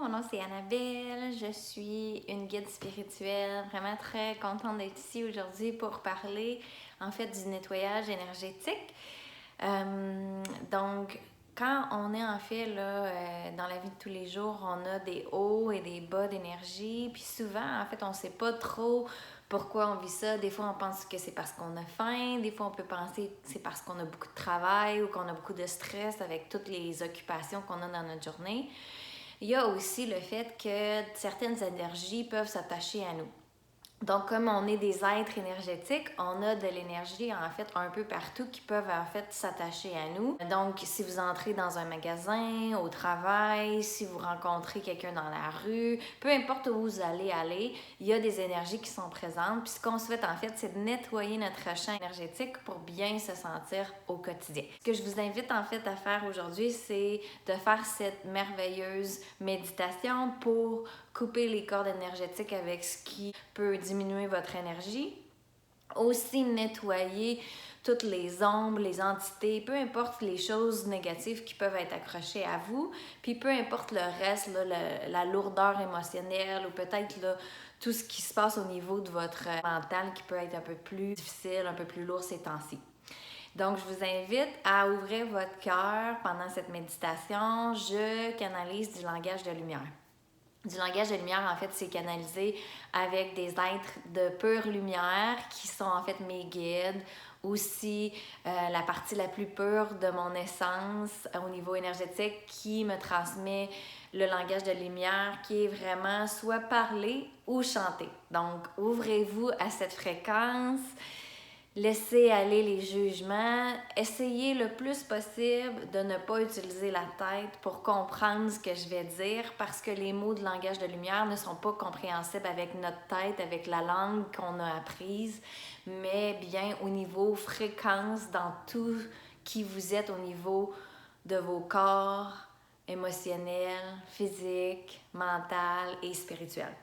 mon nom c'est Annabelle, je suis une guide spirituelle, vraiment très contente d'être ici aujourd'hui pour parler en fait du nettoyage énergétique. Donc, quand on est en fait là, dans la vie de tous les jours, on a des hauts et des bas d'énergie, puis souvent en fait on sait pas trop pourquoi on vit ça. Des fois on pense que c'est parce qu'on a faim, des fois on peut penser que c'est parce qu'on a beaucoup de travail ou qu'on a beaucoup de stress avec toutes les occupations qu'on a dans notre journée. Il y a aussi le fait que certaines énergies peuvent s'attacher à nous. Donc, comme on est des êtres énergétiques, on a de l'énergie en fait un peu partout qui peuvent en fait s'attacher à nous. Donc, si vous entrez dans un magasin, au travail, si vous rencontrez quelqu'un dans la rue, peu importe où vous allez aller, il y a des énergies qui sont présentes. Puis ce qu'on souhaite en fait, c'est de nettoyer notre champ énergétique pour bien se sentir au quotidien. Ce que je vous invite en fait à faire aujourd'hui, c'est de faire cette merveilleuse méditation pour couper les cordes énergétiques avec ce qui peut diminuer votre énergie. Aussi nettoyer toutes les ombres, les entités, peu importe les choses négatives qui peuvent être accrochées à vous, puis peu importe le reste, là, la lourdeur émotionnelle ou peut-être là, tout ce qui se passe au niveau de votre mental qui peut être un peu plus difficile, un peu plus lourd ces temps-ci. Donc, je vous invite à ouvrir votre cœur pendant cette méditation. Je canalise du langage de lumière. Du langage de lumière, en fait, c'est canalisé avec des êtres de pure lumière qui sont en fait mes guides. Aussi, la partie la plus pure de mon essence au niveau énergétique qui me transmet le langage de lumière qui est vraiment soit parler ou chanter. Donc, ouvrez-vous à cette fréquence. Laissez aller les jugements. Essayez le plus possible de ne pas utiliser la tête pour comprendre ce que je vais dire parce que les mots de langage de lumière ne sont pas compréhensibles avec notre tête, avec la langue qu'on a apprise, mais bien au niveau fréquence dans tout qui vous êtes au niveau de vos corps émotionnels, physiques, mental et spirituel.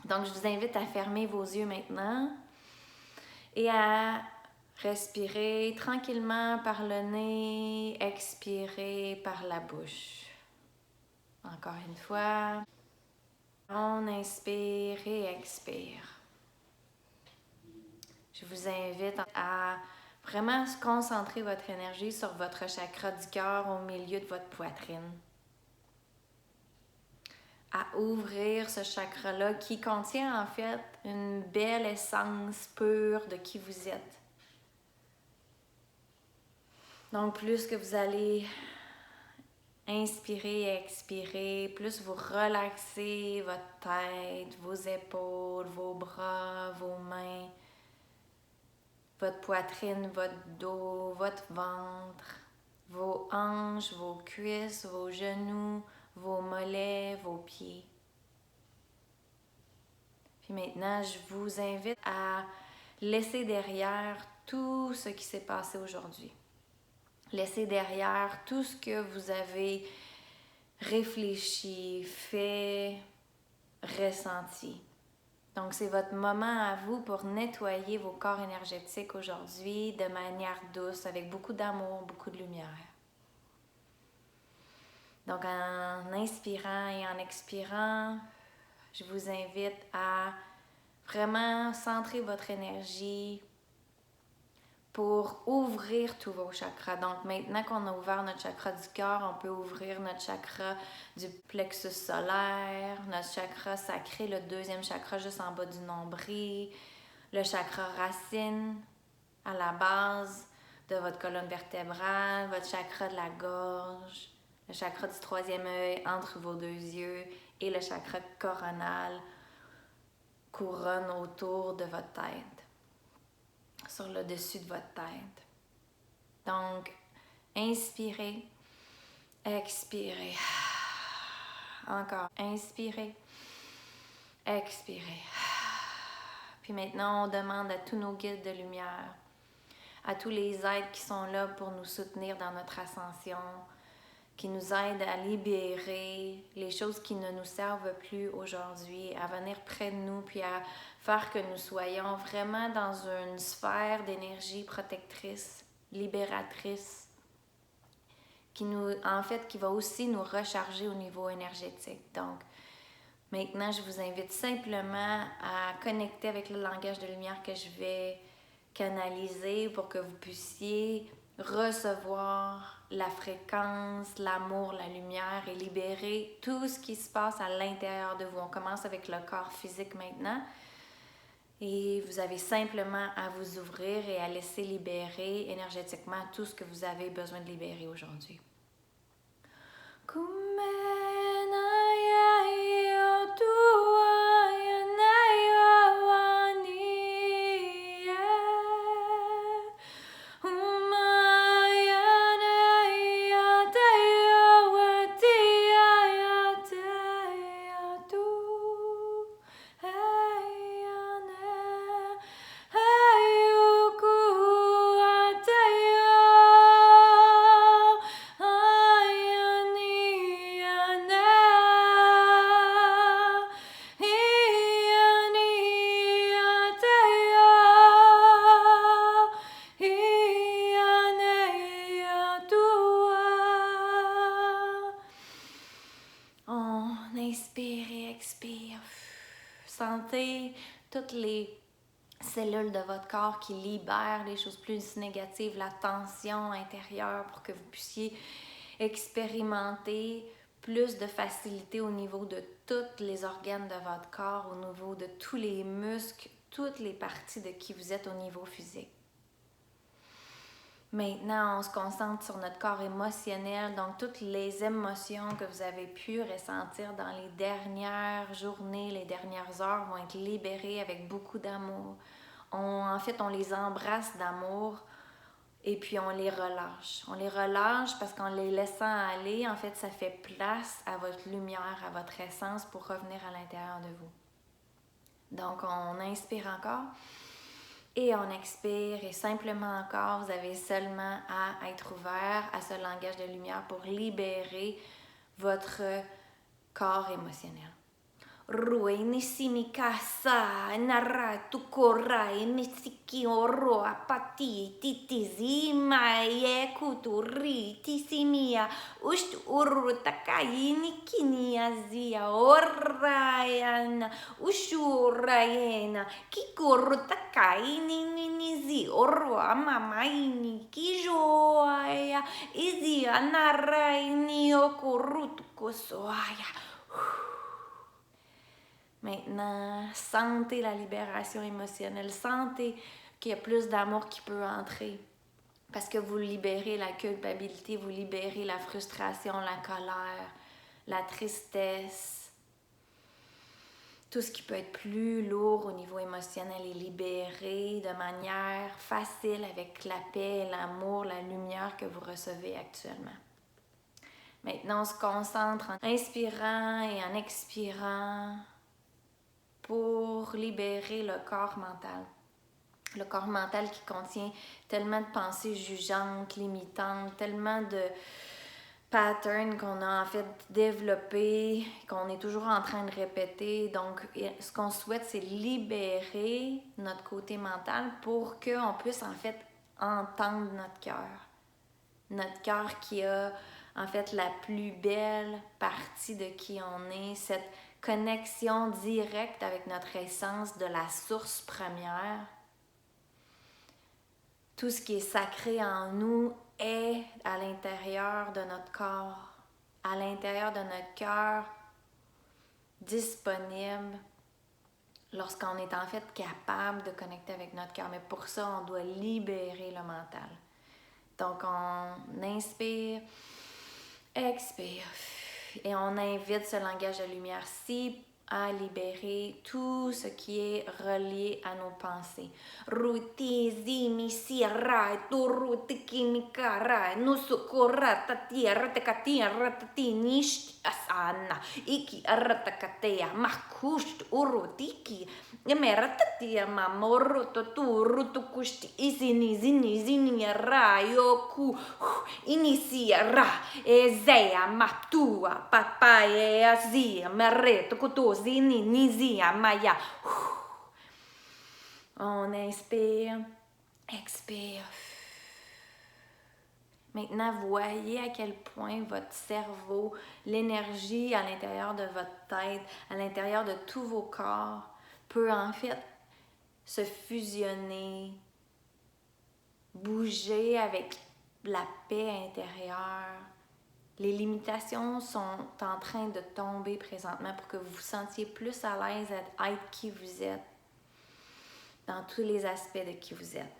Donc, je vous invite à fermer vos yeux maintenant et à respirer tranquillement par le nez, expirer par la bouche. Encore une fois, on inspire et expire. Je vous invite à vraiment concentrer votre énergie sur votre chakra du cœur au milieu de votre poitrine. À ouvrir ce chakra-là qui contient en fait une belle essence pure de qui vous êtes. Donc, plus que vous allez inspirer et expirer, plus vous relaxez votre tête, vos épaules, vos bras, vos mains, votre poitrine, votre dos, votre ventre, vos hanches, vos cuisses, vos genoux, vos mollets, vos pieds. Puis maintenant, je vous invite à laisser derrière tout ce qui s'est passé aujourd'hui. Laissez derrière tout ce que vous avez réfléchi, fait, ressenti. Donc, c'est votre moment à vous pour nettoyer vos corps énergétiques aujourd'hui de manière douce, avec beaucoup d'amour, beaucoup de lumière. Donc, en inspirant et en expirant, je vous invite à vraiment centrer votre énergie pour ouvrir tous vos chakras. Donc, maintenant qu'on a ouvert notre chakra du cœur, on peut ouvrir notre chakra du plexus solaire, notre chakra sacré, le deuxième chakra juste en bas du nombril, le chakra racine à la base de votre colonne vertébrale, votre chakra de la gorge, le chakra du troisième œil entre vos deux yeux et le chakra coronal couronne autour de votre tête, sur le dessus de votre tête. Donc, inspirez, expirez. Encore, inspirez, expirez. Puis maintenant, on demande à tous nos guides de lumière, à tous les êtres qui sont là pour nous soutenir dans notre ascension, qui nous aident à libérer les choses qui ne nous servent plus aujourd'hui, à venir près de nous, puis à faire que nous soyons vraiment dans une sphère d'énergie protectrice, libératrice, qui va aussi nous recharger au niveau énergétique. Donc, maintenant, je vous invite simplement à connecter avec le langage de lumière que je vais canaliser pour que vous puissiez recevoir la fréquence, l'amour, la lumière et libérer tout ce qui se passe à l'intérieur de vous. On commence avec le corps physique maintenant et vous avez simplement à vous ouvrir et à laisser libérer énergétiquement tout ce que vous avez besoin de libérer aujourd'hui. Inspire et expire. Sentez toutes les cellules de votre corps qui libèrent les choses plus négatives, la tension intérieure pour que vous puissiez expérimenter plus de facilité au niveau de tous les organes de votre corps, au niveau de tous les muscles, toutes les parties de qui vous êtes au niveau physique. Maintenant, on se concentre sur notre corps émotionnel, donc toutes les émotions que vous avez pu ressentir dans les dernières journées, les dernières heures vont être libérées avec beaucoup d'amour. En fait, on les embrasse d'amour et puis on les relâche. On les relâche parce qu'en les laissant aller, en fait, ça fait place à votre lumière, à votre essence pour revenir à l'intérieur de vous. Donc, on inspire encore. Et on expire et simplement encore, vous avez seulement à être ouvert à ce langage de lumière pour libérer votre corps émotionnel. Rue nisimi kasa nara tukora nisiki oro apati titizima yekuturi tisimia ust uru takai nikini azia orayana ushurayena kikuru takai ninizi oro amamaini kijoaya izia naraini okurutukosoaya. Maintenant, sentez la libération émotionnelle, sentez qu'il y a plus d'amour qui peut entrer parce que vous libérez la culpabilité, vous libérez la frustration, la colère, la tristesse. Tout ce qui peut être plus lourd au niveau émotionnel est libéré de manière facile avec la paix, l'amour, la lumière que vous recevez actuellement. Maintenant, on se concentre en inspirant et en expirant pour libérer le corps mental. Le corps mental qui contient tellement de pensées jugeantes, limitantes, tellement de patterns qu'on a en fait développés, qu'on est toujours en train de répéter. Donc, ce qu'on souhaite, c'est libérer notre côté mental pour qu'on puisse en fait entendre notre cœur. Notre cœur qui a en fait la plus belle partie de qui on est, cette connexion directe avec notre essence de la source première. Tout ce qui est sacré en nous est à l'intérieur de notre corps, à l'intérieur de notre cœur, disponible lorsqu'on est en fait capable de connecter avec notre cœur. Mais pour ça, on doit libérer le mental. Donc, on inspire, expire. Et on invite ce langage de lumière-ci à libérer tout ce qui est relié à nos pensées. Ruti misira turuti kimikara nusukura tatia ratakatia ratati nish asana iki aratakatea makust urutiki emeratatia mamoro toturu tukusti izini rayoku inisiara ezea matua papai azia merreto kutozini nizia maya. On inspire, expire. Maintenant, voyez à quel point votre cerveau, l'énergie à l'intérieur de votre tête, à l'intérieur de tous vos corps, peut en fait se fusionner, bouger avec la paix intérieure. Les limitations sont en train de tomber présentement pour que vous vous sentiez plus à l'aise à être qui vous êtes, dans tous les aspects de qui vous êtes.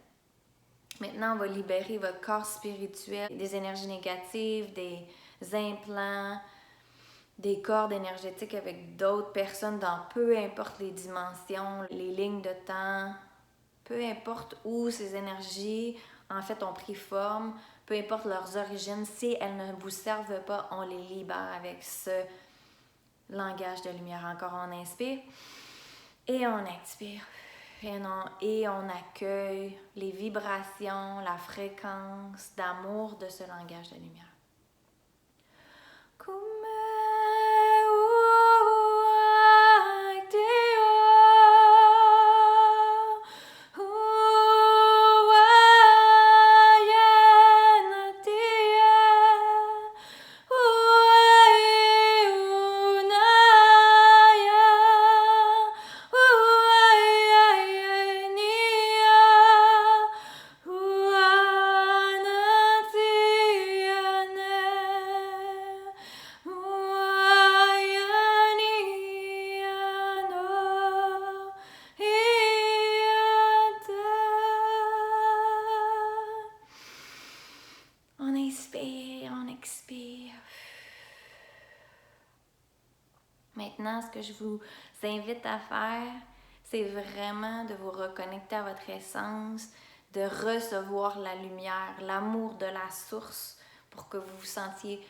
Maintenant, on va libérer votre corps spirituel des énergies négatives, des implants, des cordes énergétiques avec d'autres personnes dans peu importe les dimensions, les lignes de temps, peu importe où ces énergies en fait ont pris forme, peu importe leurs origines, si elles ne vous servent pas, on les libère avec ce langage de lumière. Encore, on inspire et on expire. Et on accueille les vibrations, la fréquence d'amour de ce langage de lumière. On inspire, on expire. Maintenant, ce que je vous invite à faire, c'est vraiment de vous reconnecter à votre essence, de recevoir la lumière, l'amour de la source pour que vous vous sentiez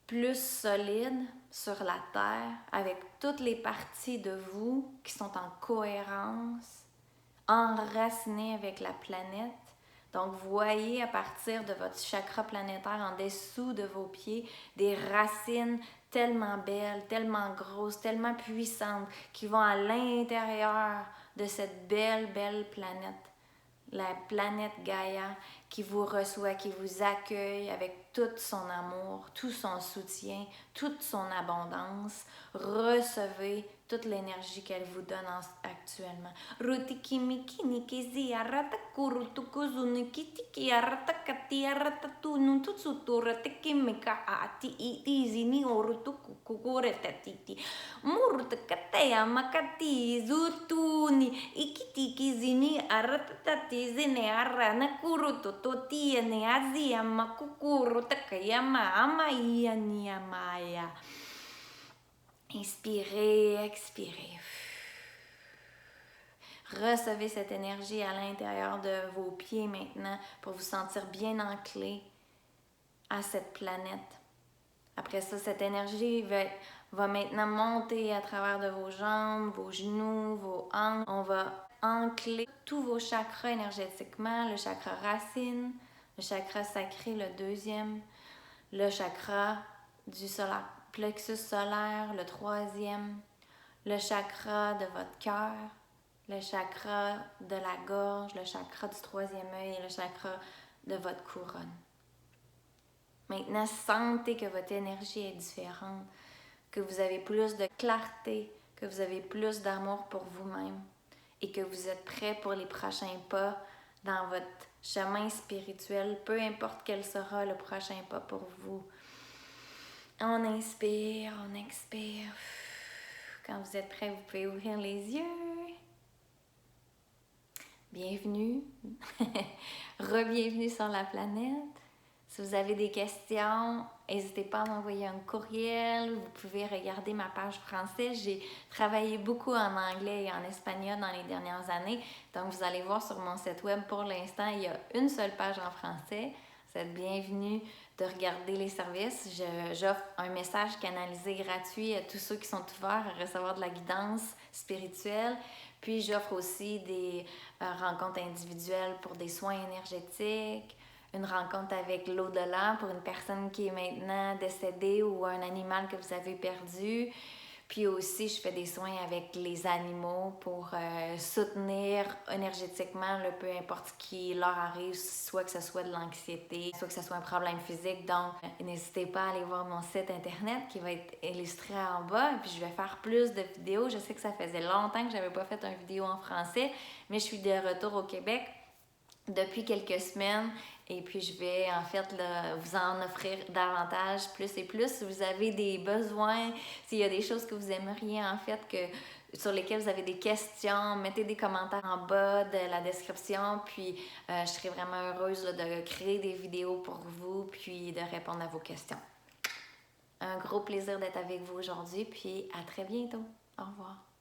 plus solide sur la terre avec toutes les parties de vous qui sont en cohérence, enracinées avec la planète. Donc, voyez à partir de votre chakra planétaire en dessous de vos pieds des racines tellement belles, tellement grosses, tellement puissantes qui vont à l'intérieur de cette belle, belle planète. La planète Gaïa qui vous reçoit, qui vous accueille avec tout son amour, tout son soutien, toute son abondance. Recevez toute l'énergie qu'elle vous donne actuellement. Murtakatea makati zutuni ikitiki zini aratatati zine arana kuruto totia ne azia makukuru takayama amaya ni amaya. Inspirez, expirez. Recevez cette énergie à l'intérieur de vos pieds maintenant pour vous sentir bien ancré à cette planète. Après ça, cette énergie va maintenant monter à travers de vos jambes, vos genoux, vos hanches. On va ancrer tous vos chakras énergétiquement, le chakra racine, le chakra sacré, le deuxième, le chakra du solaire, plexus solaire, le troisième, le chakra de votre cœur, le chakra de la gorge, le chakra du troisième œil et le chakra de votre couronne. Maintenant, sentez que votre énergie est différente, que vous avez plus de clarté, que vous avez plus d'amour pour vous-même et que vous êtes prêt pour les prochains pas dans votre chemin spirituel, peu importe quel sera le prochain pas pour vous. On inspire, on expire. Quand vous êtes prêt, vous pouvez ouvrir les yeux. Bienvenue, re-bienvenue sur la planète. Si vous avez des questions, n'hésitez pas à m'envoyer un courriel. Vous pouvez regarder ma page français. J'ai travaillé beaucoup en anglais et en espagnol dans les dernières années. Donc, vous allez voir sur mon site web, pour l'instant, il y a une seule page en français. Vous êtes bienvenus de regarder les services. J'offre un message canalisé gratuit à tous ceux qui sont ouverts à recevoir de la guidance spirituelle. Puis, j'offre aussi des rencontres individuelles pour des soins énergétiques, une rencontre avec l'au-delà pour une personne qui est maintenant décédée ou un animal que vous avez perdu. Puis aussi, je fais des soins avec les animaux pour soutenir énergétiquement, là, peu importe ce qui leur arrive, soit que ce soit de l'anxiété, soit que ce soit un problème physique. Donc, n'hésitez pas à aller voir mon site internet qui va être illustré en bas. Puis je vais faire plus de vidéos. Je sais que ça faisait longtemps que je n'avais pas fait une vidéo en français, mais je suis de retour au Québec depuis quelques semaines et puis je vais en fait là, vous en offrir davantage, plus et plus. Si vous avez des besoins, s'il y a des choses que vous aimeriez en fait sur lesquelles vous avez des questions, mettez des commentaires en bas de la description, puis je serai vraiment heureuse là, de créer des vidéos pour vous puis de répondre à vos questions. Un gros plaisir d'être avec vous aujourd'hui, puis à très bientôt. Au revoir.